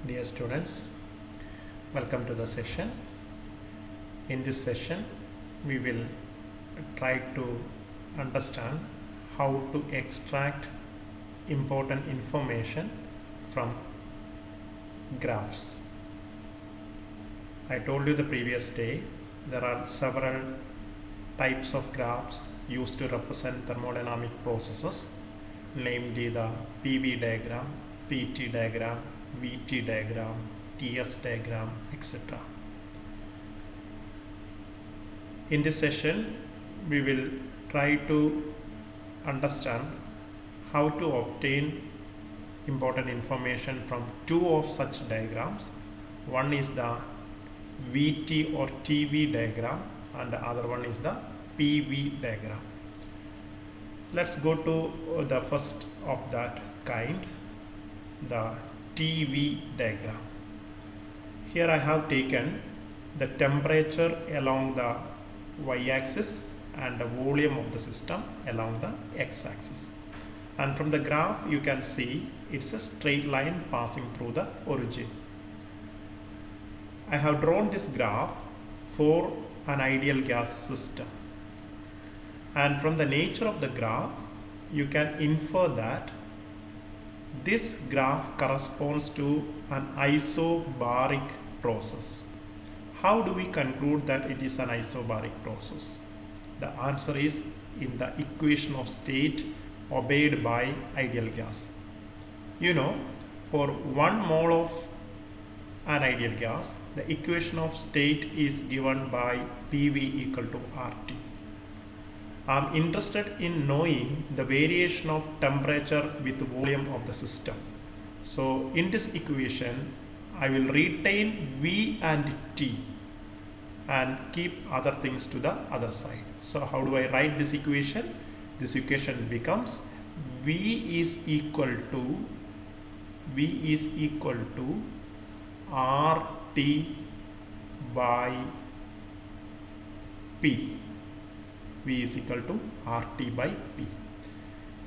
Dear students, welcome to the session. In this session, we will try to understand how to extract important information from graphs. I told you the previous day there are several types of graphs used to represent thermodynamic processes, namely the PV diagram, PT diagram, VT diagram, TS diagram, etc. In this session, we will try to understand how to obtain important information from two of such diagrams. One is the VT or TV diagram and the other one is the PV diagram. Let's go to the first of that kind, the TV diagram. Here I have taken the temperature along the y-axis and the volume of the system along the x-axis. And from the graph you can see it's a straight line passing through the origin. I have drawn this graph for an ideal gas system. And from the nature of the graph, you can infer that this graph corresponds to an isobaric process. How do we conclude that it is an isobaric process? The answer is in the equation of state obeyed by ideal gas. You know, for 1 mole of an ideal gas, the equation of state is given by PV equal to RT. I am interested in knowing the variation of temperature with volume of the system. So in this equation, I will retain V and T and keep other things to the other side. So how do I write this equation? This equation becomes V is equal to RT by P. V is equal to RT by P.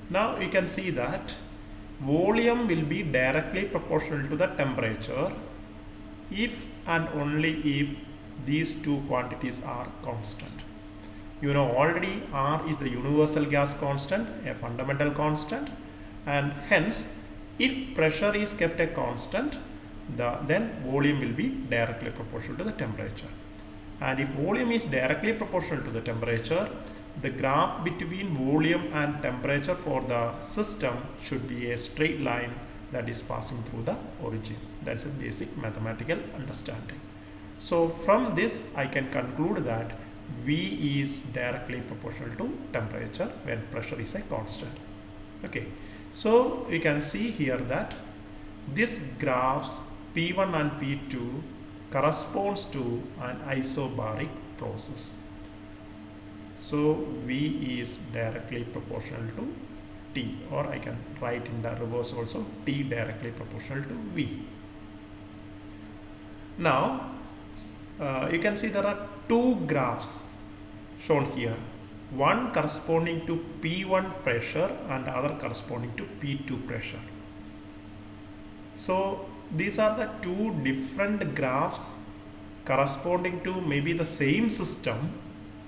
Now you can see that volume will be directly proportional to the temperature if and only if these two quantities are constant. You know already R is the universal gas constant, a fundamental constant, and hence if pressure is kept a constant, then volume will be directly proportional to the temperature. And if volume is directly proportional to the temperature, the graph between volume and temperature for the system should be a straight line that is passing through the origin. That's a basic mathematical understanding. So from this I can conclude that V is directly proportional to temperature when pressure is a constant. Okay, so you can see here that this graphs P1 and P2 corresponds to an isobaric process. So V is directly proportional to T, or I can write in the reverse also, T directly proportional to V. Now you can see there are two graphs shown here, one corresponding to P1 pressure and the other corresponding to P2 pressure. So these are the two different graphs corresponding to maybe the same system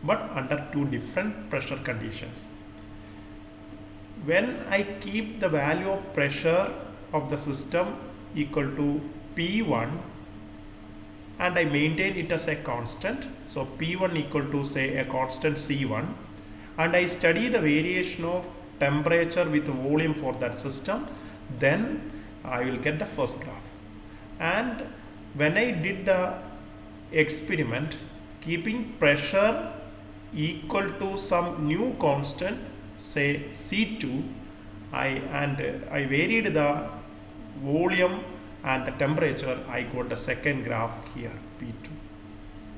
but under two different pressure conditions. When I keep the value of pressure of the system equal to P1 and I maintain it as a constant, so P1 equal to say a constant C1, and I study the variation of temperature with volume for that system, then I will get the first graph. And when I did the experiment keeping pressure equal to some new constant, say C2, I varied the volume and the temperature, I got the second graph here, P2.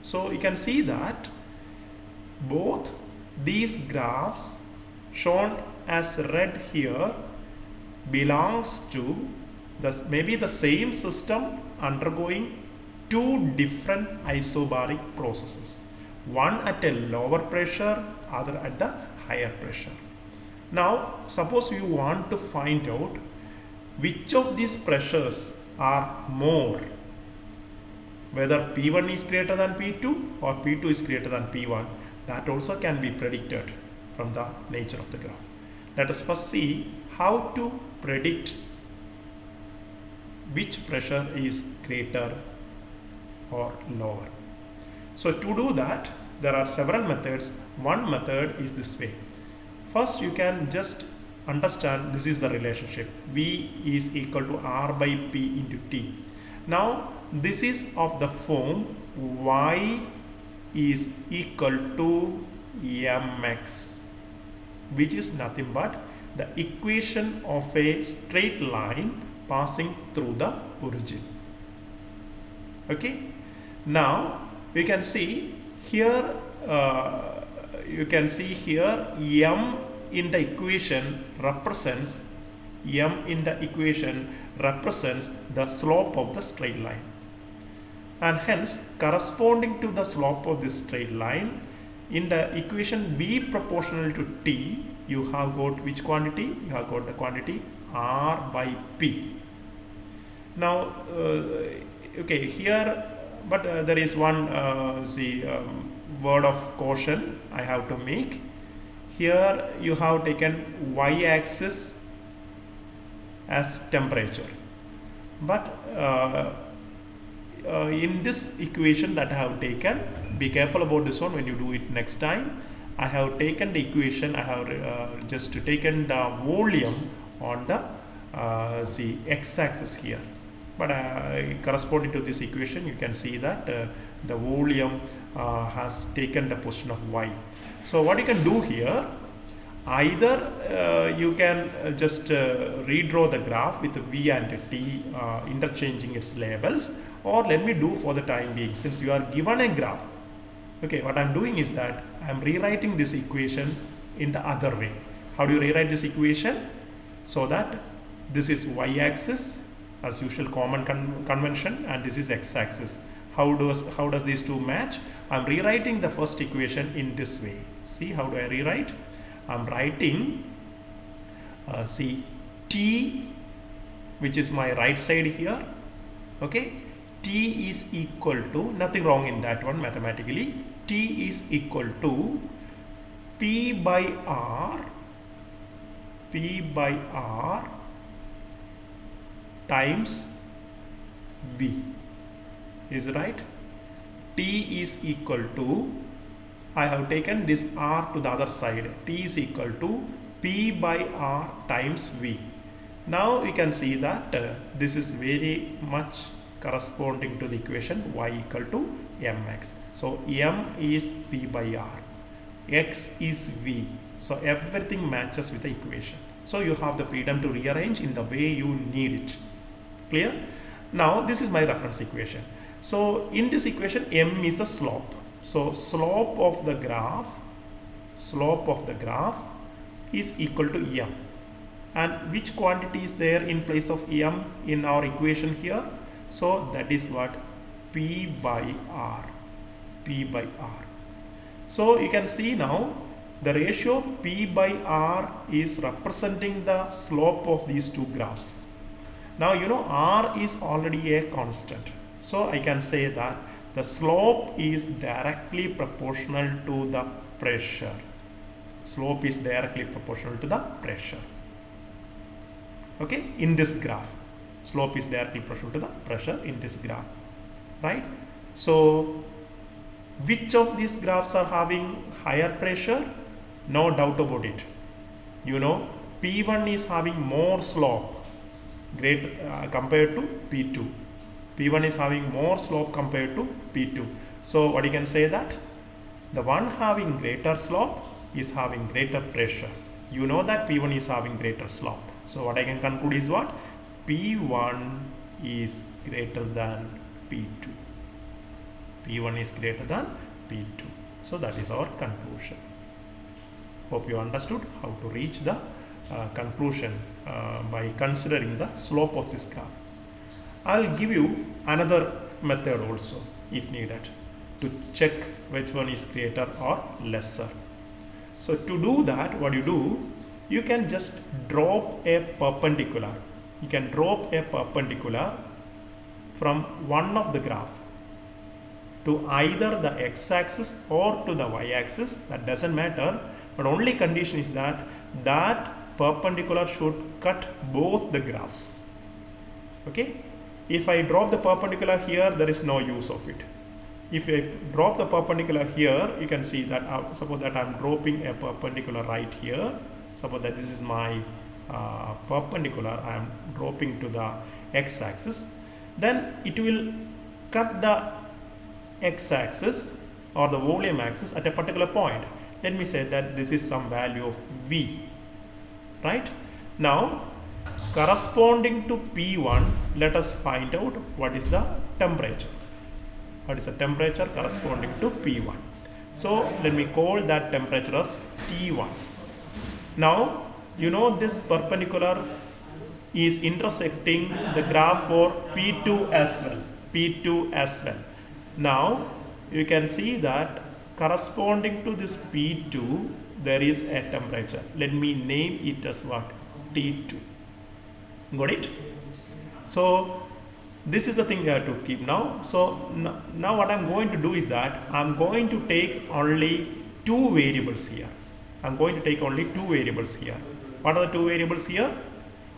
So you can see that both these graphs shown as red here belongs to maybe the same system undergoing two different isobaric processes, one at a lower pressure, other at the higher pressure. Now suppose you want to find out which of these pressures are more, whether P1 is greater than P2 or P2 is greater than P1, that also can be predicted from the nature of the graph. Let us first see how to predict which pressure is greater or lower. So to do that, there are several methods. One method is this way. First, you can just understand this is the relationship. V is equal to R by P into T. Now, this is of the form Y is equal to mx, which is nothing but the equation of a straight line passing through the origin. Okay. Now, you can see here m in the equation represents the slope of the straight line, and hence corresponding to the slope of this straight line, in the equation V proportional to T, you have got which quantity? You have got the quantity R by P. Now okay, here but there is one word of caution I have to make. Here you have taken y-axis as temperature, but in this equation that I have taken, be careful about this one when you do it next time. I have taken the equation, I have just taken the volume on the x-axis here, but corresponding to this equation you can see that the volume has taken the position of y. So what you can do here, either you can just redraw the graph with V and T interchanging its labels, or let me do for the time being, since you are given a graph, okay, what I am doing is that I am rewriting this equation in the other way. How do you rewrite this equation? So that this is y-axis as usual, common convention, and this is x-axis. How does these two match? I am rewriting the first equation in this way. See, how do I rewrite? I am writing see T, which is my right side here, okay. T is equal to, nothing wrong in that one mathematically, T is equal to P by R times V. Is right? T is equal to, I have taken this R to the other side, T is equal to P by R times V. Now we can see that this is very much corresponding to the equation y equal to mx. So m is P by R, x is V. So everything matches with the equation. So you have the freedom to rearrange in the way you need it. Clear? Now this is my reference equation. So in this equation, m is a slope. So slope of the graph is equal to m. And which quantity is there in place of m in our equation here? So that is what? P by R. So you can see now the ratio P by R is representing the slope of these two graphs. Now you know R is already a constant. So I can say that the slope is directly proportional to the pressure. Slope is directly proportional to the pressure. Okay, in this graph. Slope is directly proportional to the pressure in this graph. Right? So which of these graphs are having higher pressure? No doubt about it. You know, P1 is having more slope compared to P2. P1 is having more slope compared to P2. So what you can say that the one having greater slope is having greater pressure. You know that P1 is having greater slope. So what I can conclude is what? P1 is greater than P2. P1 is greater than P2. So that is our conclusion. Hope you understood how to reach the conclusion by considering the slope of this graph. I'll give you another method also if needed to check which one is greater or lesser. So to do that, what you do, you can just drop a perpendicular. You can drop a perpendicular from one of the graph to either the x-axis or to the y-axis, that doesn't matter, but only condition is that perpendicular should cut both the graphs. Okay, if I drop the perpendicular here, there is no use of it. If I drop the perpendicular here, you can see that suppose that I'm dropping a perpendicular right here. Suppose that this is my perpendicular, I am dropping to the x-axis, then it will cut the x-axis or the volume axis at a particular point. Let me say that this is some value of V, right? Now, corresponding to P1, let us find out what is the temperature. What is the temperature corresponding to P1? So, let me call that temperature as T1. Now, you know this perpendicular is intersecting the graph for P2 as well. P2 as well. Now, you can see that corresponding to this P2, there is a temperature. Let me name it as what? T2. Got it? So, this is the thing you have to keep now. So, now what I'm going to do is that I'm going to take only two variables here. I'm going to take only two variables here. What are the two variables here?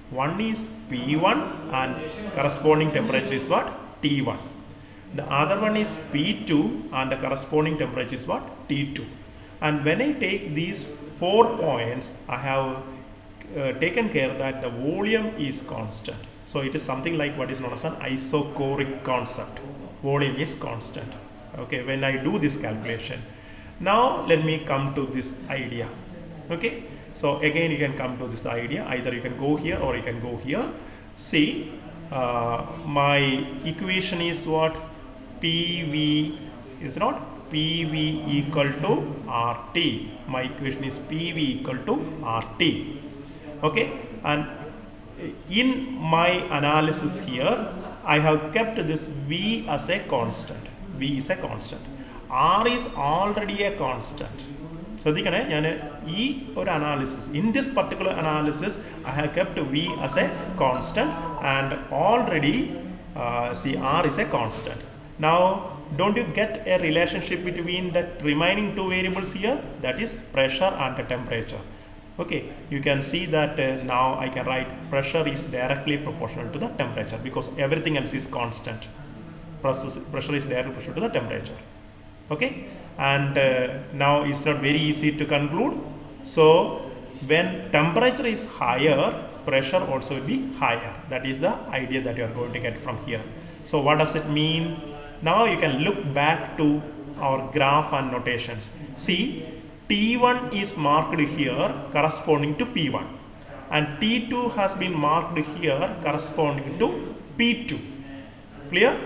One is P1 and corresponding temperature is what? T1. The other one is P2 and the corresponding temperature is what? T2. And when I take these 4 points, I have taken care that the volume is constant. So it is something like what is known as an isochoric concept. Volume is constant. Okay, when I do this calculation. Now let me come to this idea. Okay, so again you can come to this idea. Either you can go here or you can go here. See, my equation is what? PV is not PV equal to RT. My equation is PV equal to RT. Okay, and in my analysis here, I have kept this V as a constant. V is a constant. R is already a constant. So, in this particular analysis, I have kept V as a constant and already see R is a constant. Now, don't you get a relationship between the remaining two variables here? That is pressure and the temperature. Okay, you can see that now I can write pressure is directly proportional to the temperature because everything else is constant. Pressure is directly proportional to the temperature. Okay, and now it's not very easy to conclude. So, when temperature is higher, pressure also will be higher. That is the idea that you are going to get from here. So, what does it mean? Now you can look back to our graph and notations. See, T1 is marked here corresponding to P1 and T2 has been marked here corresponding to P2. Clear?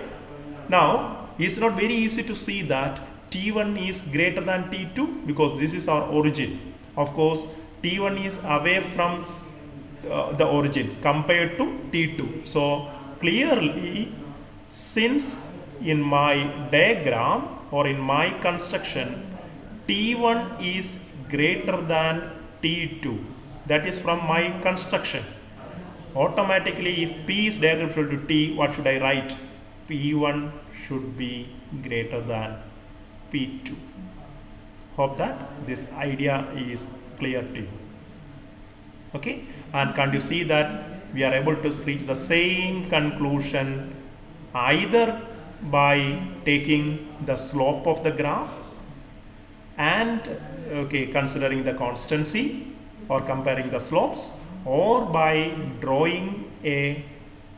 Now, it's not very easy to see that T1 is greater than T2 because this is our origin. Of course, T1 is away from the origin compared to T2. So, clearly, since in my diagram or in my construction, T1 is greater than T2. That is from my construction. Automatically, if P is directly equal to T, what should I write? P1 should be greater than P2. Hope that this idea is clear to you. Okay, and can't you see that we are able to reach the same conclusion either by taking the slope of the graph and considering the constancy or comparing the slopes, or by drawing a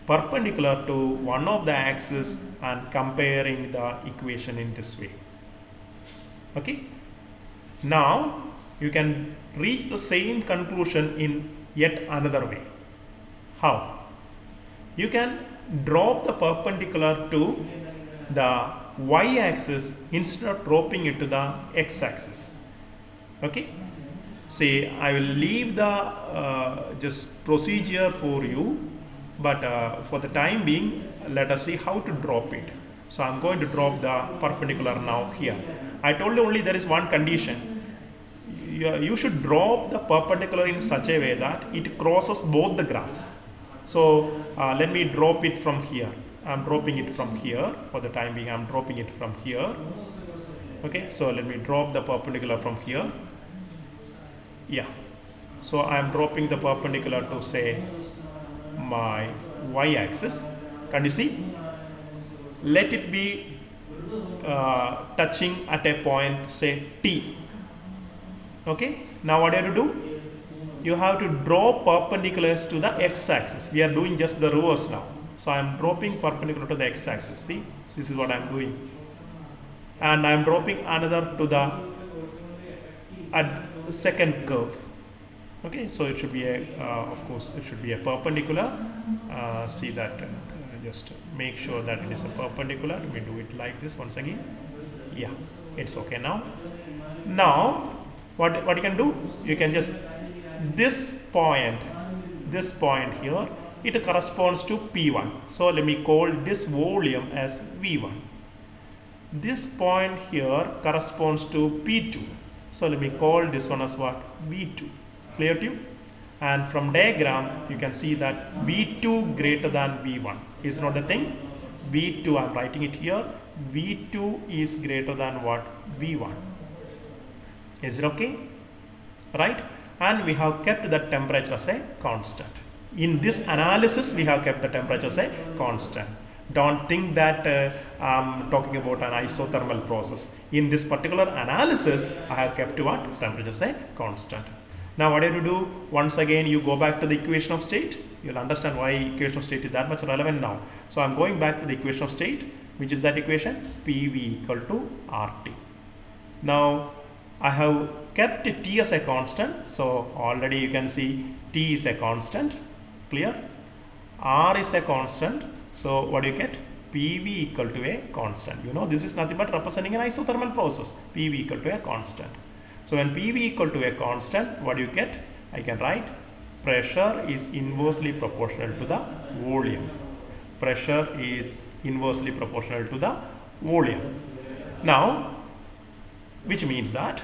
perpendicular to one of the axes and comparing the equation in this way. Okay, now you can reach the same conclusion in yet another way. How? You can drop the perpendicular to the y-axis instead of dropping it to the x-axis. Okay, say I will leave the just procedure for you, but for the time being, let us see how to drop it. So I'm going to drop the perpendicular now here. I told you only there is one condition. You should drop the perpendicular in such a way that it crosses both the graphs. So let me drop it from here. I'm dropping it from here. For the time being, I'm dropping it from here. Okay, so let me drop the perpendicular from here. Yeah, so I'm dropping the perpendicular to say my y-axis. Can you see? Let it be touching at a point, say T. Okay, now what do you have to do? You have to draw perpendiculars to the x-axis. We are doing just the reverse now. So I am dropping perpendicular to the x-axis. See, this is what I am doing. And I am dropping another to the second curve. Okay, so it should be a, of course, it should be a perpendicular. See that, just make sure that it is a perpendicular. We do it like this once again. Yeah, it's okay now. Now, what you can do? You can just, this point here, it corresponds to P1. So let me call this volume as V1. This point here corresponds to P2. So let me call this one as what? V2. Clear to you? And from diagram, you can see that V2 greater than V1 is not the thing. V2, I'm writing it here. V2 is greater than what? V1. Is it okay? Right? And we have kept the temperature as a constant. In this analysis, we have kept the temperature as a constant. Don't think that I'm talking about an isothermal process. In this particular analysis, I have kept what? Temperature as a constant. Now what do you have to do? Once again, you go back to the equation of state. You'll understand why equation of state is that much relevant now. So I'm going back to the equation of state, which is that equation, PV equal to RT. Now I have kept T as a constant. So already you can see T is a constant. Clear? R is a constant. So what do you get? PV equal to a constant. You know, this is nothing but representing an isothermal process. PV equal to a constant. So when PV equal to a constant, what do you get? I can write pressure is inversely proportional to the volume. Pressure is inversely proportional to the volume. Now, which means that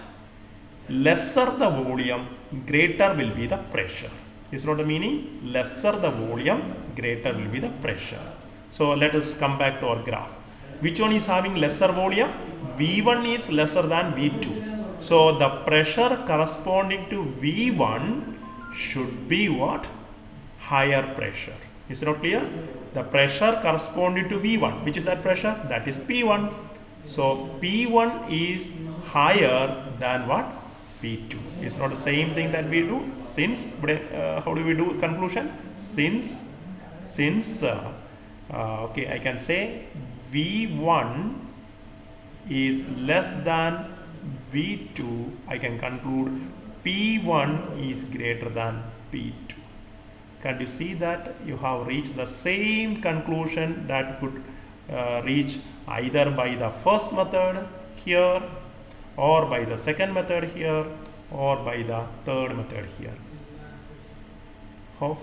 lesser the volume, greater will be the pressure. Is not the meaning? Lesser the volume, greater will be the pressure. So let us come back to our graph. Which one is having lesser volume? V1 is lesser than V2. So the pressure corresponding to V1 should be what? Higher pressure. Is it not clear? The pressure corresponding to V1, which is that pressure? That is P1. So P1 is higher than what? P2. It's not the same thing that we do. Since, how do we do conclusion? Since okay, I can say V1 is less than V2, I can conclude P1 is greater than P2. Can you see that you have reached the same conclusion that could reach either by the first method here, or by the second method here, or by the third method here. Hope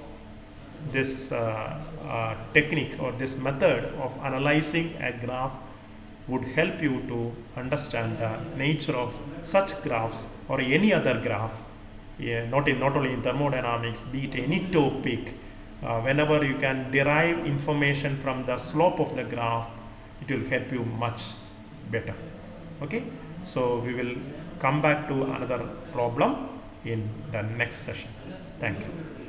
this technique or this method of analyzing a graph would help you to understand the nature of such graphs or any other graph, not only in thermodynamics, be it any topic. Whenever you can derive information from the slope of the graph, it will help you much better. Okay, so we will come back to another problem in the next session. Thank you.